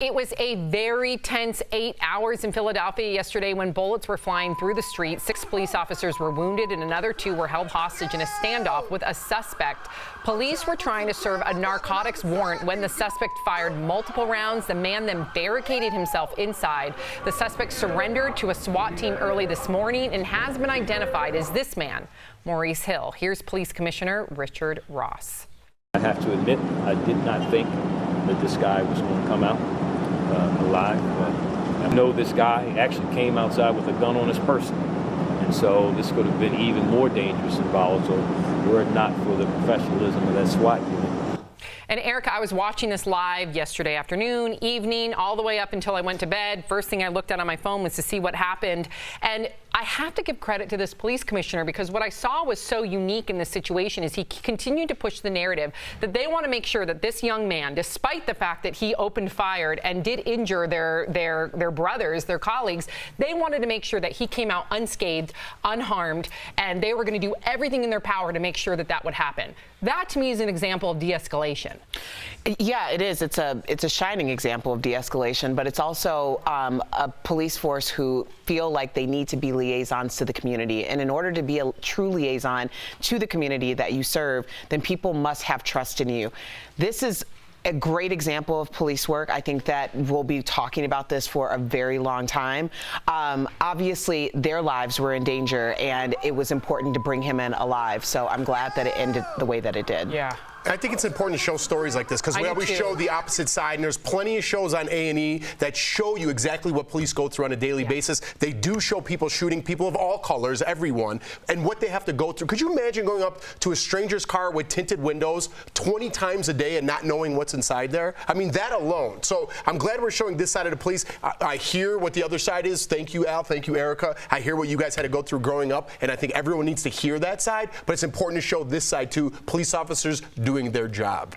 It was a very tense 8 hours in Philadelphia yesterday when bullets were flying through the street. 6 police officers were wounded and another 2 were held hostage in a standoff with a suspect. Police were trying to serve a narcotics warrant when the suspect fired multiple rounds. The man then barricaded himself inside. The suspect surrendered to a SWAT team early this morning and has been identified as this man, Maurice Hill. Here's Police Commissioner Richard Ross. I have to admit, I did not think that this guy was going to come out alive. But I know this guy actually came outside with a gun on his person, and so this could have been even more dangerous and volatile were it not for the professionalism of that SWAT unit. And Erica, I was watching this live yesterday afternoon, evening, all the way up until I went to bed. First thing I looked at on my phone was to see what happened. And I have to give credit to this police commissioner, because what I saw was so unique in this situation is he continued to push the narrative that they want to make sure that this young man, despite the fact that he opened fire and did injure their brothers, their colleagues, they wanted to make sure that he came out unscathed, unharmed, and they were going to do everything in their power to make sure that that would happen. That, to me, is an example of de-escalation. Yeah, it is. It's a shining example of de-escalation, but it's also a police force who feel like they need to be liaisons to the community. And in order to be a true liaison to the community that you serve, then people must have trust in you. This is a great example of police work. I think that we'll be talking about this for a very long time. Obviously, their lives were in danger, and it was important to bring him in alive. So I'm glad that it ended the way that it did. Yeah. I think it's important to show stories like this, because we always show the opposite side, and there's plenty of shows on A&E that show you exactly what police go through on a daily basis. They do show people shooting, people of all colors, everyone, and what they have to go through. Could you imagine going up to a stranger's car with tinted windows 20 times a day and not knowing what's inside there? I mean, that alone. So I'm glad we're showing this side of the police. I hear what the other side is. Thank you, Al. Thank you, Erica. I hear what you guys had to go through growing up, and I think everyone needs to hear that side, but it's important to show this side too. Police officers doing their job.